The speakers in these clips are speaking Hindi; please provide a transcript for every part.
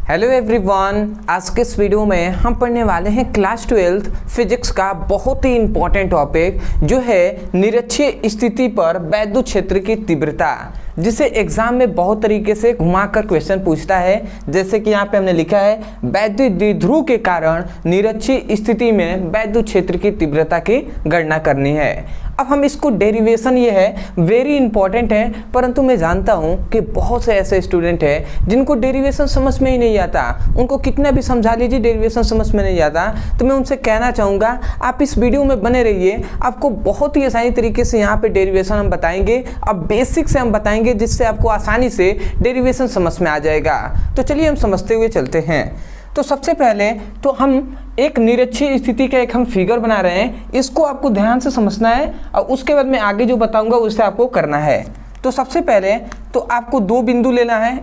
हेलो एवरीवन, आज के इस वीडियो में हम पढ़ने वाले हैं क्लास 12 फिजिक्स का बहुत ही इंपॉर्टेंट टॉपिक जो है निरक्षीय स्थिति पर वैद्युत क्षेत्र की तीव्रता, जिसे एग्जाम में बहुत तरीके से घुमाकर क्वेश्चन पूछता है। जैसे कि यहाँ पे हमने लिखा है वैद्युत द्विध्रुव के कारण निरक्षीय स्थिति में वैद्युत क्षेत्र की तीव्रता की गणना करनी है। अब हम इसको डेरिवेशन ये है वेरी इंपॉर्टेंट है, परंतु मैं जानता हूँ कि बहुत से ऐसे स्टूडेंट हैं जिनको डेरिवेशन समझ में ही नहीं आता। उनको कितना भी समझा लीजिए डेरिवेशन समझ में नहीं आता। तो मैं उनसे कहना चाहूँगा आप इस वीडियो में बने रहिए, आपको बहुत ही आसानी तरीके से यहाँ पे डेरिवेशन हम बताएंगे। अब बेसिक से हम बताएंगे जिससे आपको आसानी से डेरिवेशन समझ में आ जाएगा। तो चलिए हम समझते हुए चलते हैं। तो सबसे पहले तो हम एक निरक्षीय स्थिति का एक हम फिगर बना रहे हैं, इसको आपको ध्यान से समझना है और उसके बाद मैं आगे जो बताऊंगा उससे आपको करना है। तो सबसे पहले तो आपको दो बिंदु लेना है।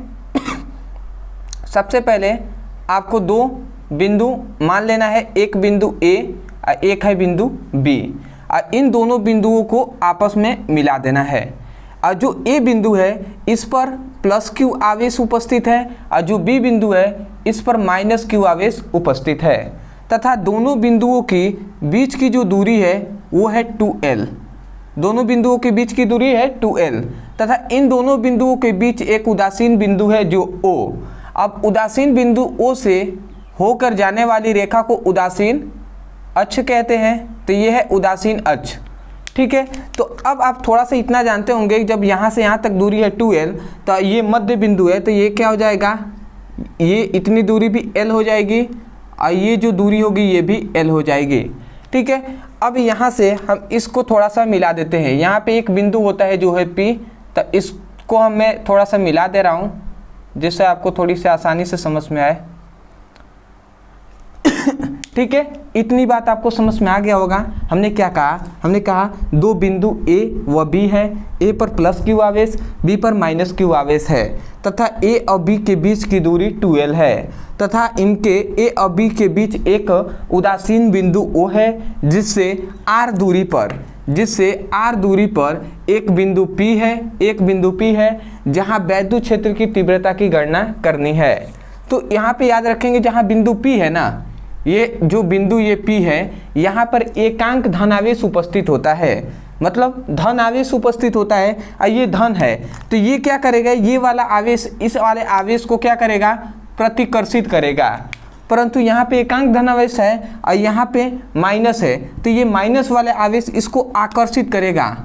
सबसे पहले आपको दो बिंदु मान लेना है, एक बिंदु ए और एक है बिंदु बी, और इन दोनों बिंदुओं को आपस में मिला देना है। और जो ए बिंदु है इस पर प्लस क्यू आवेश उपस्थित है और जो बी बिंदु है इस पर माइनस क्यू आवेश उपस्थित है, तथा दोनों बिंदुओं के बीच की जो दूरी है वो है 2l। दोनों बिंदुओं के बीच की दूरी है 2l, तथा इन दोनों बिंदुओं के बीच एक उदासीन बिंदु है जो O। अब उदासीन बिंदु O से होकर जाने वाली रेखा को उदासीन अक्ष कहते हैं। तो ये है उदासीन अक्ष, ठीक है। तो अब आप थोड़ा सा इतना जानते होंगे, जब यहाँ से यहाँ तक दूरी है 2l, तो ये मध्य बिंदु है, तो ये क्या हो जाएगा, ये इतनी दूरी भी l हो जाएगी और ये जो दूरी होगी ये भी l हो जाएगी, ठीक है। अब यहाँ से हम इसको थोड़ा सा मिला देते हैं। यहाँ पे एक बिंदु होता है जो है P, तो इसको हम मैं थोड़ा सा मिला दे रहा हूँ जिससे आपको थोड़ी सी आसानी से समझ में आए, ठीक है। इतनी बात आपको समझ में आ गया होगा। हमने क्या कहा, हमने कहा दो बिंदु A व B है, A पर प्लस क्यू आवेश, B पर माइनस क्यू आवेश है, तथा A और B के बीच की दूरी 2l है, तथा इनके A और B के बीच एक उदासीन बिंदु O है जिससे R दूरी पर एक बिंदु P है, एक बिंदु P है जहाँ वैद्युत क्षेत्र की तीव्रता की गणना करनी है। तो यहाँ पे याद रखेंगे जहाँ बिंदु P है ना, ये जो बिंदु ये P है, यहाँ पर एकांक धनावेश उपस्थित होता है, मतलब धन आवेश उपस्थित होता है और ये धन है। तो ये क्या करेगा, ये वाला आवेश इस वाले आवेश को क्या करेगा, प्रतिकर्षित करेगा। परंतु यहाँ पे एकांक धनावेश है और यहाँ पे माइनस है, तो ये माइनस वाले आवेश इसको आकर्षित करेगा।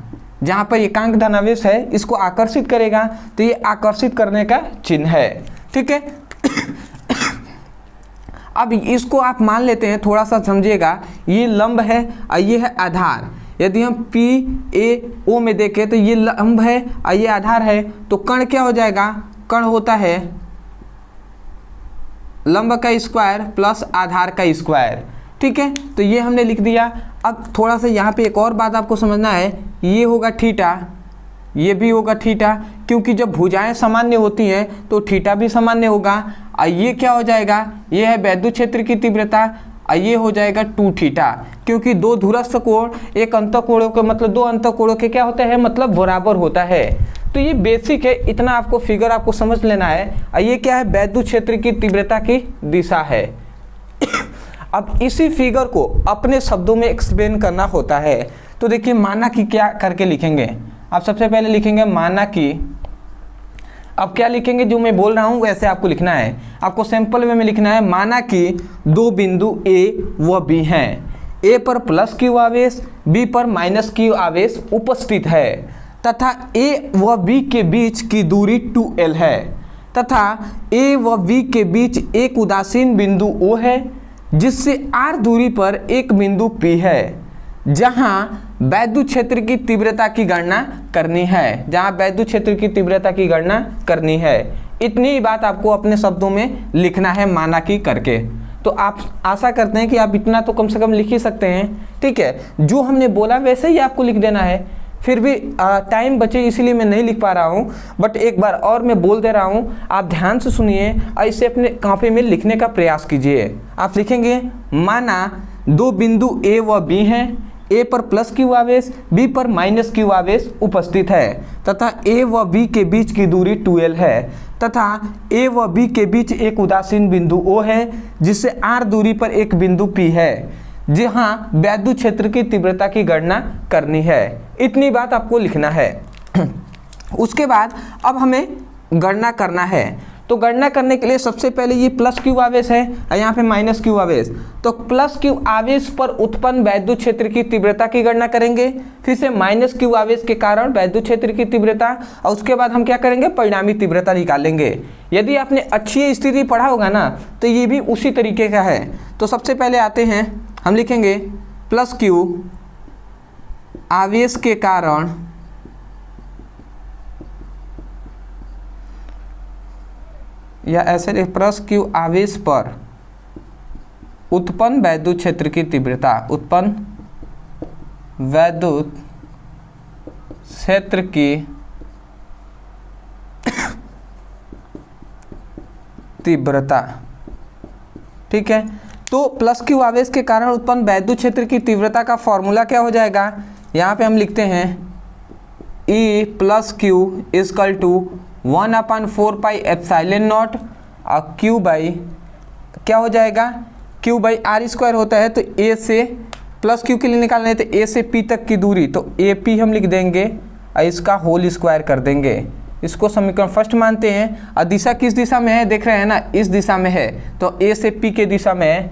जहाँ पर एकांक धनावेश है इसको आकर्षित करेगा, तो ये आकर्षित करने का चिन्ह है, ठीक है। अब इसको आप मान लेते हैं, थोड़ा सा समझिएगा, ये लंब है और ये है आधार। यदि हम P A O में देखें तो ये लंब है और ये आधार है, तो कण क्या हो जाएगा, कण होता है लंब का स्क्वायर प्लस आधार का स्क्वायर, ठीक है। तो ये हमने लिख दिया। अब थोड़ा सा यहाँ पे एक और बात आपको समझना है, ये होगा थीटा, ये भी होगा थीटा, क्योंकि जब भुजाएं सामान्य होती हैं तो थीटा भी सामान्य होगा। और ये क्या हो जाएगा, ये है वैद्युत क्षेत्र की तीव्रता और ये हो जाएगा 2 थीटा, क्योंकि दो धुरस्थ कोण एक अंतःकोणों के मतलब दो अंतःकोणों के क्या होता है, मतलब बराबर होता है। तो ये बेसिक है, इतना आपको फिगर आपको समझ लेना है। और ये क्या है, वैद्युत क्षेत्र की तीव्रता की दिशा है। अब इसी फिगर को अपने शब्दों में एक्सप्लेन करना होता है। तो देखिए माना कि क्या करके लिखेंगे, आप सबसे पहले लिखेंगे माना कि, अब क्या लिखेंगे, जो मैं बोल रहा हूँ वैसे आपको लिखना है, आपको सिंपल वे में लिखना है। माना कि दो बिंदु A व B हैं, A पर प्लस क्यू आवेश, B पर माइनस क्यू आवेश उपस्थित है, तथा A व B के बीच की दूरी 2l है, तथा A व B के बीच एक उदासीन बिंदु O है जिससे R दूरी पर एक बिंदु P है जहाँ वैद्युत क्षेत्र की तीव्रता की गणना करनी है, जहाँ वैद्युत क्षेत्र की तीव्रता की गणना करनी है। इतनी ही बात आपको अपने शब्दों में लिखना है माना कि करके। तो आप आशा करते हैं कि आप इतना तो कम से कम लिख ही सकते हैं, ठीक है। जो हमने बोला वैसे ही आपको लिख देना है। फिर भी टाइम बचे इसलिए मैं नहीं लिख पा रहा हूँ, बट एक बार और मैं बोल दे रहा हूँ, आप ध्यान से सुनिए और इसे अपने कॉपी में लिखने का प्रयास कीजिए। आप लिखेंगे माना दो बिंदु A व B हैं, A पर प्लस क्यू आवेश, B पर माइनस क्यू आवेश उपस्थित है, तथा A व B के बीच की दूरी 2l है, तथा ए व बी के बीच एक उदासीन बिंदु O है जिससे r दूरी पर एक बिंदु P है जहां वैद्युत क्षेत्र की तीव्रता की गणना करनी है। इतनी बात आपको लिखना है। उसके बाद अब हमें गणना करना है। तो गणना करने के लिए सबसे पहले ये प्लस क्यू आवेश है और यहाँ पे माइनस क्यू आवेश। तो प्लस क्यू आवेश पर उत्पन्न वैद्युत क्षेत्र की तीव्रता की गणना करेंगे, फिर से माइनस क्यू आवेश के कारण वैद्युत क्षेत्र की तीव्रता, और उसके बाद हम क्या करेंगे, परिणामी तीव्रता निकालेंगे। यदि आपने अच्छी स्थिति पढ़ा होगा ना तो ये भी उसी तरीके का है। तो सबसे पहले आते हैं, हम लिखेंगे प्लस क्यू आवेश के कारण या ऐसे प्लस क्यू आवेश पर उत्पन्न वैद्युत क्षेत्र की तीव्रता, उत्पन्न वैद्युत क्षेत्र की तीव्रता। ठीक है, तो प्लस क्यू आवेश के कारण उत्पन्न वैद्युत क्षेत्र की तीव्रता का फॉर्मूला क्या हो जाएगा, यहाँ पे हम लिखते हैं E plus Q equal to 1/4 pi epsilon nought और Q बाई क्या हो जाएगा, Q बाई आर स्क्वायर होता है। तो A से प्लस Q के लिए निकालना है तो A से P तक की दूरी, तो AP हम लिख देंगे और इसका होल स्क्वायर कर देंगे। इसको समीकरण फर्स्ट मानते हैं। और दिशा किस दिशा में है, देख रहे हैं ना, इस दिशा में है। तो A से P के दिशा में है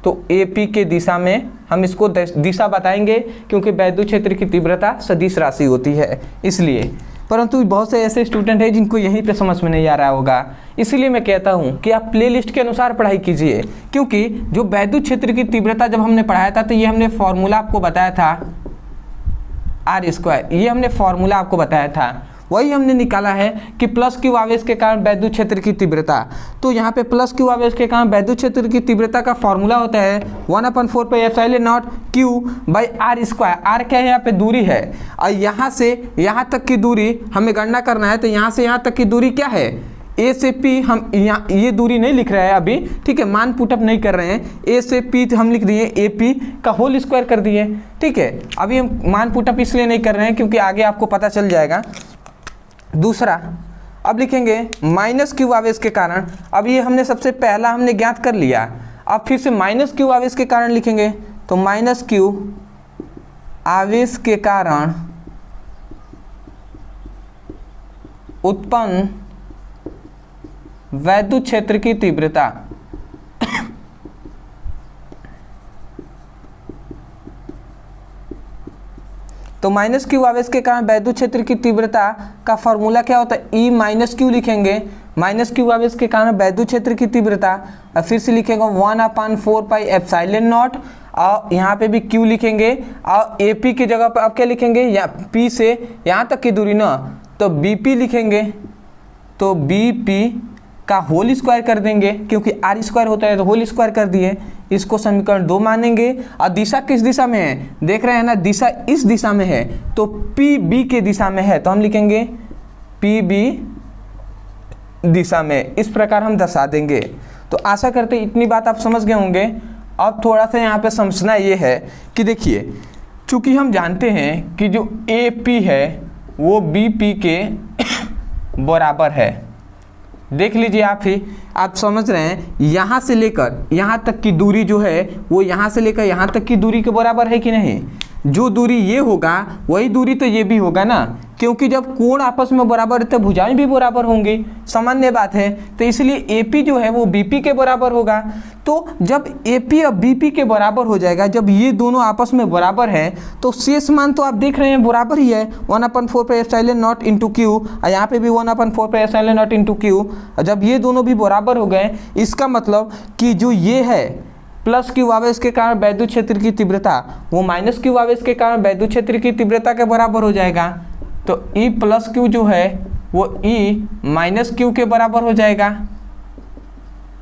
तो AP के दिशा में हम इसको दिशा बताएंगे क्योंकि वैद्युत क्षेत्र की तीव्रता सदिश राशि होती है इसलिए। परंतु बहुत से ऐसे स्टूडेंट हैं जिनको यहीं पे समझ में नहीं आ रहा होगा, इसलिए मैं कहता हूं कि आप प्लेलिस्ट के अनुसार पढ़ाई कीजिए। क्योंकि जो वैद्युत क्षेत्र की तीव्रता जब हमने पढ़ाया था तो ये हमने फॉर्मूला आपको बताया था आर स्क्वायर, ये हमने फॉर्मूला आपको बताया था, वही हमने निकाला है कि प्लस क्यू आवेश के कारण वैद्युत क्षेत्र की तीव्रता। तो यहाँ पे प्लस क्यू आवेश के कारण वैद्युत क्षेत्र की तीव्रता का फॉर्मूला होता है 1/4 pi epsilon naught Q by R square. R क्या है, यहाँ पे दूरी है और यहाँ से यहाँ तक की दूरी हमें गणना करना है। तो यहाँ से यहाँ तक की दूरी क्या है, A से P, हम यहाँ ये दूरी नहीं लिख रहे हैं अभी, ठीक है, मान पुटअप नहीं कर रहे हैं। A से P हम लिख दिए, AP का होल स्क्वायर कर दिए। ठीक है, अभी हम मान पुटअप इसलिए नहीं कर रहे हैं क्योंकि आगे आपको पता चल जाएगा। दूसरा अब लिखेंगे माइनस क्यू आवेश के कारण। अब ये हमने सबसे पहला हमने ज्ञात कर लिया, अब फिर से माइनस क्यू आवेश के कारण लिखेंगे। तो माइनस क्यू आवेश के कारण उत्पन्न वैद्युत क्षेत्र की तीव्रता। तो माइनस क्यू आवेश के कारण वैद्युत क्षेत्र की तीव्रता का फॉर्मूला क्या होता है, E माइनस क्यू लिखेंगे। माइनस क्यू आवेश के कारण वैद्युत क्षेत्र की तीव्रता, और फिर से लिखेंगे 1/4 पाई एप्सिलॉन नॉट, और यहाँ पे भी Q लिखेंगे और AP की जगह पर अब क्या लिखेंगे, या P से यहाँ तक की दूरी ना, तो BP लिखेंगे। तो BP का होल स्क्वायर कर देंगे क्योंकि आर स्क्वायर होता है तो होल स्क्वायर कर दिए। इसको समीकरण 2 मानेंगे। और दिशा किस दिशा में है, देख रहे हैं ना, दिशा इस दिशा में है तो PB के दिशा में है, तो हम लिखेंगे PB दिशा में। इस प्रकार हम दर्शा देंगे। तो आशा करते इतनी बात आप समझ गए होंगे। अब थोड़ा सा यहाँ पे समझना ये है कि देखिए, चूंकि हम जानते हैं कि जो AP है वो BP के बराबर है। देख लीजिए आप ही, आप समझ रहे हैं, यहाँ से लेकर यहाँ तक की दूरी जो है वो यहाँ से लेकर यहाँ तक की दूरी के बराबर है कि नहीं। जो दूरी ये होगा वही दूरी तो ये भी होगा ना, क्योंकि जब कोण आपस में बराबर है तो भुजाएं भी बराबर होंगी, सामान्य बात है। तो इसलिए AP जो है वो BP के बराबर होगा। तो जब AP और BP के बराबर हो जाएगा, जब ये दोनों आपस में बराबर हैं, तो शेष मान तो आप देख रहे हैं बराबर ही है, 1/4 pi epsilon not into Q, और यहाँ पे भी 1/4 pi epsilon not into Q। जब ये दोनों भी बराबर हो गए, इसका मतलब कि जो ये है प्लस क्यू आवेश के कारण वैद्युत क्षेत्र की तीव्रता वो माइनस क्यू आवेश के कारण वैद्युत क्षेत्र की तीव्रता के बराबर हो जाएगा। तो E प्लस क्यू जो है वो E माइनस क्यू के बराबर हो जाएगा।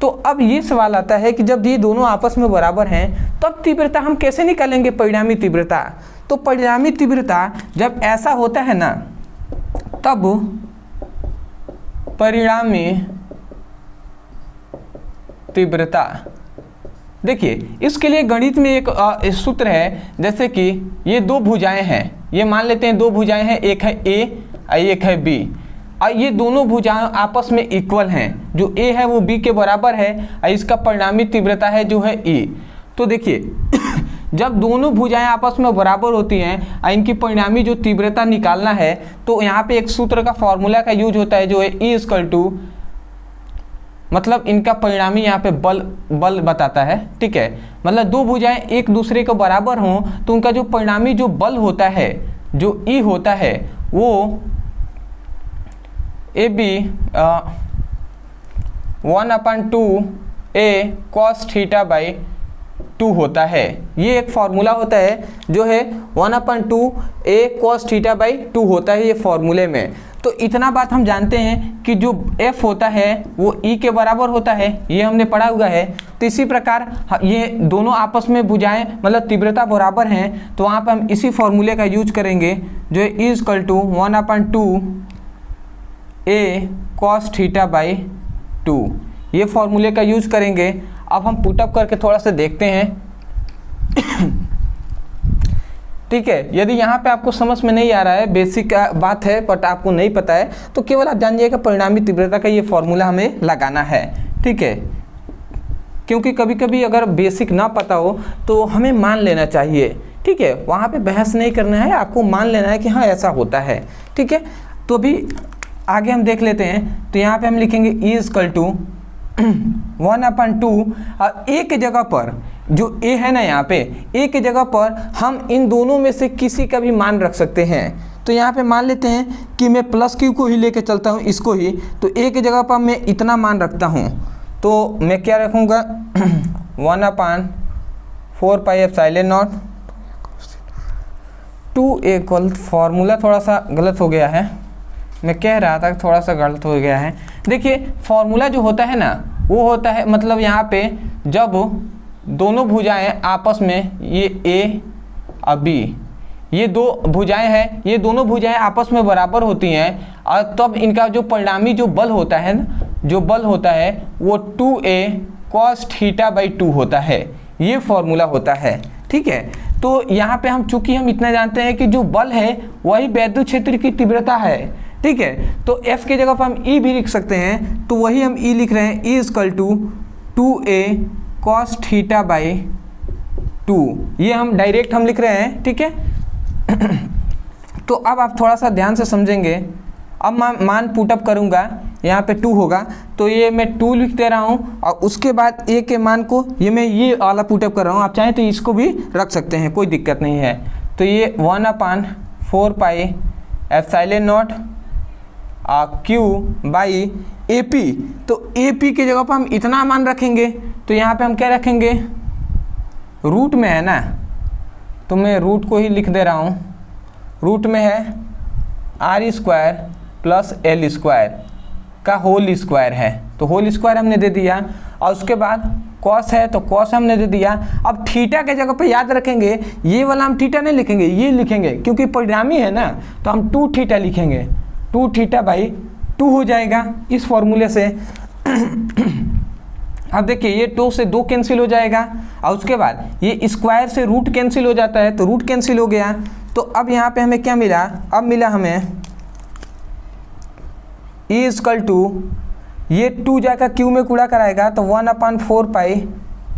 तो अब ये सवाल आता है कि जब ये दोनों आपस में बराबर हैं तब तीव्रता हम कैसे निकालेंगे, परिणामी तीव्रता। तो परिणामी तीव्रता जब ऐसा होता है ना, तब परिणामी तीव्रता, देखिए इसके लिए गणित में एक सूत्र है। जैसे कि ये दो भुजाएं हैं, ये मान लेते हैं दो भुजाएं हैं, एक है A और एक है B। और ये दोनों भुजाएं आपस में इक्वल हैं, जो ए है वो बी के बराबर है और इसका परिणामी तीव्रता है जो है ई। तो देखिए जब दोनों भुजाएं आपस में बराबर होती हैं और इनकी परिणामी जो तीव्रता निकालना है, तो यहाँ पे एक सूत्र का फॉर्मूला का यूज होता है जो है ई इक्वल टू, मतलब इनका परिणामी यहाँ पे बल बताता है, ठीक है। मतलब दो भुजाएं एक दूसरे के बराबर हों तो उनका जो परिणामी जो बल होता है, जो ई होता है, वो A B 1/2 A cos theta by 2 होता है। ये एक फॉर्मूला होता है जो है 1/2 ए कॉस थीटा बाई 2 होता है ये फॉर्मूले में। तो इतना बात हम जानते हैं कि जो F होता है वो E के बराबर होता है, ये हमने पढ़ा हुआ है। तो इसी प्रकार ये दोनों आपस में भुजाएं मतलब तीव्रता बराबर हैं, तो वहाँ पर हम इसी फॉर्मूले का यूज करेंगे जो है E equal to 1/2 A cos theta by 2, ये फॉर्मूले का यूज करेंगे। अब हम पुटअप करके थोड़ा सा देखते हैं ठीक है। यदि यहाँ पे आपको समझ में नहीं आ रहा है, बेसिक बात है बट आपको नहीं पता है, तो केवल आप जान जाइएगा परिणामी तीव्रता का ये फॉर्मूला हमें लगाना है, ठीक है। क्योंकि कभी कभी अगर बेसिक ना पता हो तो हमें मान लेना चाहिए, ठीक है। वहाँ पे बहस नहीं करना है, आपको मान लेना है कि हाँ ऐसा होता है, ठीक है। तो अभी आगे हम देख लेते हैं। तो यहाँ पे हम लिखेंगे ई इक्वल टू 1/2 और ए के जगह पर जो ए है ना, यहाँ पे ए के जगह पर हम इन दोनों में से किसी का भी मान रख सकते हैं। तो यहाँ पे मान लेते हैं कि मैं प्लस क्यू को ही लेके चलता हूँ, इसको ही। तो ए के जगह पर मैं इतना मान रखता हूँ, तो मैं क्या रखूँगा 1/4 pi epsilon not 2 A equal, formula थोड़ा सा गलत हो गया है, मैं कह रहा था थोड़ा सा गलत हो गया है। देखिए फॉर्मूला जो होता है ना, वो होता है मतलब यहाँ पे जब दोनों भुजाएं आपस में, ये ए और बी, ये दो भुजाएं हैं, ये दोनों भुजाएं आपस में बराबर होती हैं और तब इनका जो परिणामी जो बल होता है ना, जो बल होता है वो 2a cos थीटा बाई 2 होता है, ये फॉर्मूला होता है, ठीक है। तो यहाँ पे हम चूंकि हम इतना जानते हैं कि जो बल है वही वैद्युत क्षेत्र की तीव्रता है, ठीक है। तो F के जगह पर हम E भी लिख सकते हैं, तो वही हम E लिख रहे हैं, E equal to 2a cos theta by 2, ये हम डायरेक्ट हम लिख रहे हैं, ठीक है। तो अब आप थोड़ा सा ध्यान से समझेंगे। अब मैं मान पुटअप करूँगा, यहाँ पे 2 होगा, तो ये मैं 2 लिख दे रहा हूँ और उसके बाद a के मान को ये मैं ये वाला पुटअप कर रहा हूँ, आप चाहें तो इसको भी रख सकते हैं, कोई दिक्कत नहीं है। तो ये 1/4 pi epsilon naught Q by AP, तो AP की जगह पर हम इतना मान रखेंगे, तो यहाँ पे हम क्या रखेंगे, रूट में है ना, तो मैं रूट को ही लिख दे रहा हूँ। रूट में है R² प्लस L² का होल स्क्वायर है, तो होल स्क्वायर हमने दे दिया। और उसके बाद कॉस है तो कॉस हमने दे दिया। अब थीटा के जगह पे याद रखेंगे, ये वाला हम थीटा नहीं लिखेंगे, ये लिखेंगे, क्योंकि परिणामी है ना, तो हम 2 थीटा लिखेंगे, 2 थीटा बाई 2 हो जाएगा इस फॉर्मूले से। अब देखिए ये 2 से 2 कैंसिल हो जाएगा और उसके बाद ये स्क्वायर से रूट कैंसिल हो जाता है, तो रूट कैंसिल हो गया। तो अब यहाँ पे हमें क्या मिला, अब मिला हमें E इक्वल टू, ये 2 जाकर Q में कूड़ा कराएगा, तो 1/4 पाई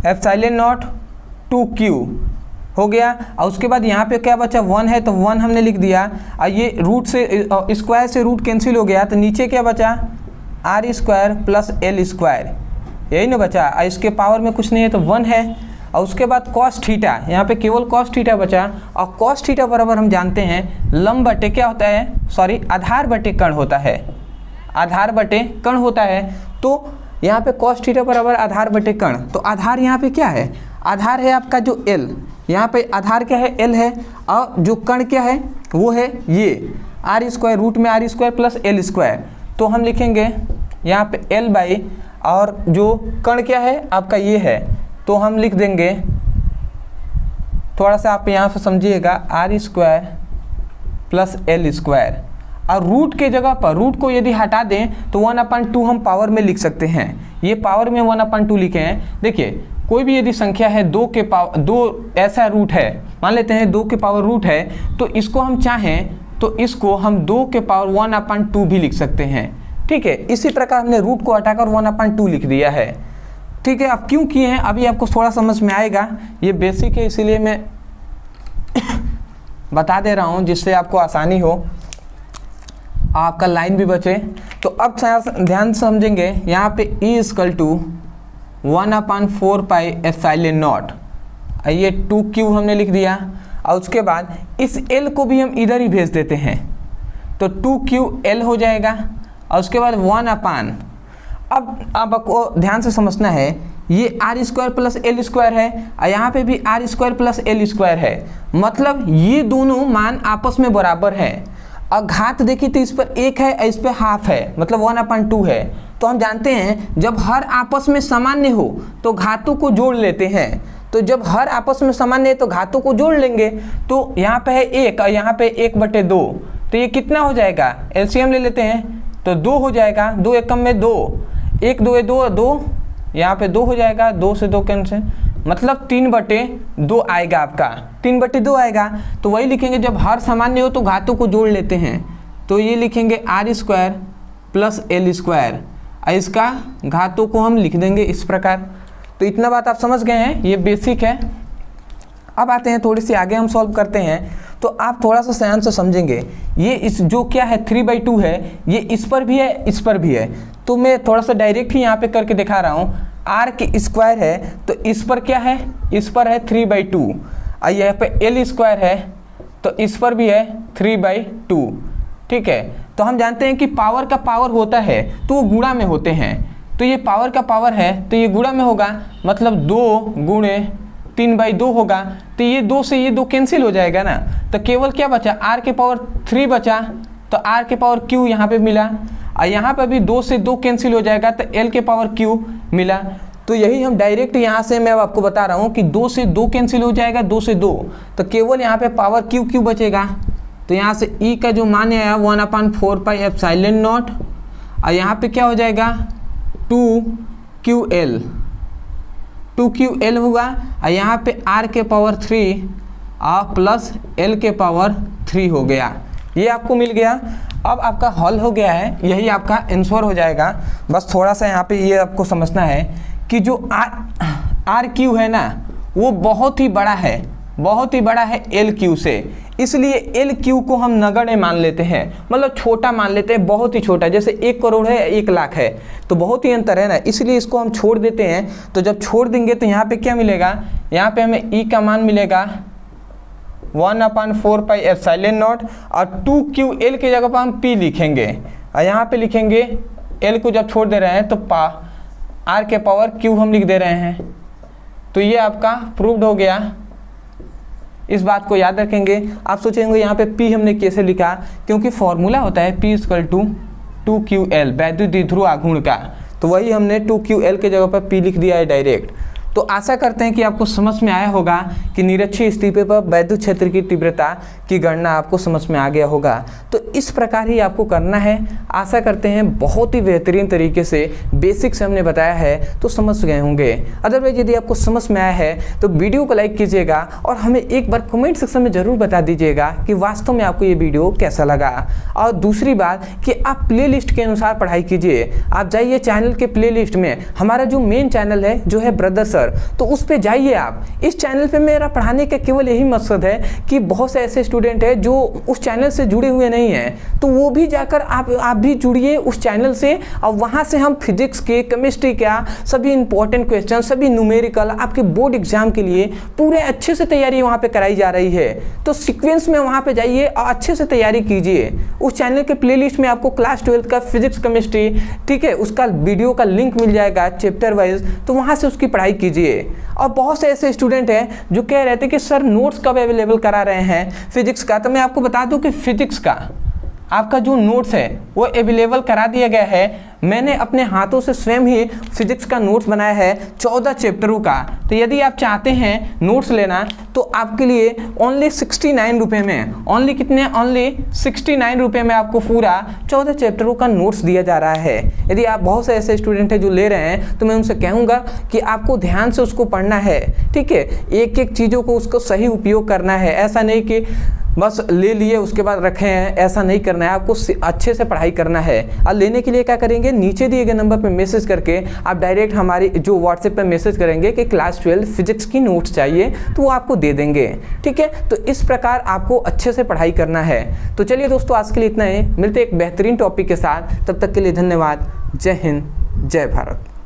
एप्सिलॉन नॉट 2Q हो गया। और उसके बाद यहाँ पे क्या बचा, 1 है तो 1 हमने लिख दिया। और ये रूट से स्क्वायर से रूट कैंसिल हो गया, तो नीचे क्या बचा, R² प्लस L², यही ना बचा। और इसके पावर में कुछ नहीं है तो 1 है। और उसके बाद कॉस थीटा, यहाँ पे केवल कॉस थीटा बचा। और कॉस थीटा बराबर हम जानते हैं लंब बटे क्या होता है, सॉरी आधार बटे कण होता है, आधार बटे कण होता है। तो यहाँ पे कॉस थीटा बराबर आधार बटे कण, तो आधार यहाँ पे क्या है, आधार है आपका जो L, यहाँ पे आधार क्या है, L है। और जो कण क्या है वो है ये R², रूट में R² प्लस L², तो हम लिखेंगे यहाँ पे L बाई, और जो कण क्या है आपका ये है, तो हम लिख देंगे, थोड़ा सा आप यहाँ से समझिएगा, R² प्लस L²। और रूट के जगह पर, रूट को यदि हटा दें तो 1/2 हम पावर में लिख सकते हैं, ये पावर में 1/2 लिखे हैं। देखिए कोई भी यदि संख्या है 2 के पावर 2 ऐसा रूट है, मान लेते हैं 2 के पावर रूट है, तो इसको हम चाहें तो इसको हम 2 के पावर 1/2 भी लिख सकते हैं। ठीक है, इसी प्रकार हमने रूट को हटाकर 1/2 लिख दिया है। ठीक है, अब क्यों किए हैं अभी आपको थोड़ा समझ में आएगा, ये बेसिक है इसीलिए मैं बता दे रहा हूँ जिससे आपको आसानी हो, आपका लाइन भी बचे। तो अब ध्यान से समझेंगे, यहाँ पे E = 1/4 पाई एप्सिलॉन नॉट, ये 2Q हमने लिख दिया। और उसके बाद इस L को भी हम इधर ही भेज देते हैं, तो 2QL हो जाएगा। और उसके बाद 1/, अब आपको ध्यान से समझना है, ये R² + L² है और यहाँ पे भी R² + L² है, मतलब ये दोनों मान आपस में बराबर है। और घात देखिए तो इस पर 1 है और इस पर हाफ है, मतलब 1/2 है। तो हम जानते हैं जब हर आपस में सामान्य हो तो घातों को जोड़ लेते हैं, तो जब हर आपस में सामान्य है तो घातों को जोड़ लेंगे। तो यहाँ पे है 1 और यहाँ पे 1/2, तो ये कितना हो जाएगा, एलसीएम ले लेते हैं तो 2 हो जाएगा, 2 एकम में 2, 1 2 2 2, यहाँ पे 2 हो जाएगा, 2 से 2 कैंसिल, मतलब 3/2 आएगा आपका, 3/2 आएगा। तो वही लिखेंगे जब हर सामान्य हो तो घातों को जोड़ लेते हैं, तो ये लिखेंगे R² + L², और इसका घातों को हम लिख देंगे इस प्रकार। तो इतना बात आप समझ गए हैं, ये बेसिक है। अब आते हैं थोड़ी सी आगे हम सॉल्व करते हैं, तो आप थोड़ा सा ध्यान से समझेंगे। ये इस जो क्या है 3/2 है, ये इस पर भी है इस पर भी है, तो मैं थोड़ा सा डायरेक्ट ही यहाँ पे करके दिखा रहा हूँ। R² है तो इस पर क्या है, इस पर है 3/2, और यहाँ पे L² है तो इस पर भी है 3/2। ठीक है, तो हम जानते हैं कि पावर का पावर होता है तो वो गुणा में होते हैं, तो ये पावर का पावर है तो ये गुणा में होगा, मतलब 2 × 3/2 होगा। तो ये 2 से ये 2 कैंसिल हो जाएगा ना, तो केवल क्या बचा, R³ बचा, तो R⁻Q यहाँ पे मिला, और यहाँ पर भी 2 से 2 कैंसिल हो जाएगा तो L⁻Q मिला। तो यही हम डायरेक्ट यहाँ से मैं आपको बता रहा हूँ कि 2 से 2 कैंसिल हो जाएगा, 2 से 2, तो केवल यहाँ पे पावर Q बचेगा। तो यहाँ से E का जो मान आया 1/4 पाई एप्सिलॉन नॉट, और यहाँ पे क्या हो जाएगा 2QL होगा, और यहाँ पे R⁻3 प्लस L⁻3 हो गया, ये आपको मिल गया। अब आपका हल हो गया है, यही आपका आंसर हो जाएगा। बस थोड़ा सा यहाँ पे ये आपको समझना है कि जो RQ है ना वो बहुत ही बड़ा है, बहुत ही बड़ा है LQ से, इसलिए LQ को हम नगण्य मान लेते हैं, मतलब छोटा मान लेते हैं, बहुत ही छोटा। जैसे 1 करोड़ है 1 लाख है तो बहुत ही अंतर है ना, इसलिए इसको हम छोड़ देते हैं। तो जब छोड़ देंगे तो यहाँ पे क्या मिलेगा, यहाँ पे हमें E का मान मिलेगा 1/4 पाई एप्सिलॉन नॉट, और 2QL की जगह पर हम P लिखेंगे, और यहाँ पे लिखेंगे L को जब छोड़ दे रहे हैं तो R⁻Q हम लिख दे रहे हैं। तो ये आपका प्रूव्ड हो गया, इस बात को याद रखेंगे। आप सोचेंगे यहाँ पे P हमने कैसे लिखा, क्योंकि फॉर्मूला होता है P = 2QL, वैद्युत द्विध्रुव आघूर्ण का, तो वही हमने 2QL के जगह पर P लिख दिया है डायरेक्ट। तो आशा करते हैं कि आपको समझ में आया होगा कि निरक्षीय स्थिति पर वैद्युत क्षेत्र की तीव्रता की गणना आपको समझ में आ गया होगा। तो इस प्रकार ही आपको करना है। आशा करते हैं बहुत ही बेहतरीन तरीके से बेसिक से हमने बताया है तो समझ गए होंगे। अदरवाइज यदि आपको समझ में आया है तो वीडियो को लाइक कीजिएगा और हमें एक बार कमेंट सेक्शन में ज़रूर बता दीजिएगा कि वास्तव में आपको ये वीडियो कैसा लगा। और दूसरी बात कि आप प्लेलिस्ट के अनुसार पढ़ाई कीजिए। आप जाइए चैनल के प्लेलिस्ट में, हमारा जो मेन चैनल है जो है ब्रदर सर, तो उस पे जाइए आप। इस चैनल पे मेरा पढ़ाने का केवल यही मकसद है कि बहुत से ऐसे स्टूडेंट हैं जो उस चैनल से जुड़े हुए नहीं हैं, तो वो भी जाकर आप भी जुड़िए उस चैनल से, और वहाँ से हम फिजिक्स के, केमिस्ट्री का सभी इंपॉर्टेंट क्वेश्चन, सभी न्यूमेरिकल आपके बोर्ड एग्जाम के लिए पूरे अच्छे से तैयारी वहाँ पे कराई जा रही है। तो सीक्वेंस में वहाँ पे जाइए और अच्छे से तैयारी कीजिए। उस चैनल के प्लेलिस्ट में आपको क्लास 12 का फिजिक्स केमिस्ट्री, ठीक है, उसका वीडियो का लिंक मिल जाएगा चैप्टर वाइज, तो वहाँ से उसकी पढ़ाई कीजिए। और बहुत से ऐसे स्टूडेंट हैं जो कह रहे थे कि सर नोट्स कब अवेलेबल करा रहे हैं फिजिक्स का, तो मैं आपको बता दूं कि फिजिक्स का आपका जो नोट्स है वो अवेलेबल करा दिया गया है। मैंने अपने हाथों से स्वयं ही फिजिक्स का नोट्स बनाया है 14 चैप्टरों का। तो यदि आप चाहते हैं नोट्स लेना तो आपके लिए ओनली 69 रुपये में, ओनली कितने, ओनली 69 रुपये में आपको पूरा 14 चैप्टरों का नोट्स दिया जा रहा है। यदि आप बहुत से ऐसे स्टूडेंट हैं जो ले रहे हैं तो मैं उनसे कहूँगा कि आपको ध्यान से उसको पढ़ना है, ठीक है, एक एक चीज़ों को उसको सही उपयोग करना है। ऐसा नहीं कि बस ले लिए उसके बाद रखे हैं, ऐसा नहीं करना है। आपको अच्छे से पढ़ाई करना है। और लेने के लिए क्या करेंगे, नीचे दिए गए नंबर पे मैसेज करके आप डायरेक्ट हमारी जो व्हाट्सएप पे मैसेज करेंगे कि क्लास 12 फिजिक्स की नोट्स चाहिए, तो वो आपको दे देंगे। ठीक है, तो इस प्रकार आपको अच्छे से पढ़ाई करना है। तो चलिए दोस्तों, आज के लिए इतना ही। मिलते एक बेहतरीन टॉपिक के साथ, तब तक के लिए धन्यवाद। जय हिंद, जय भारत।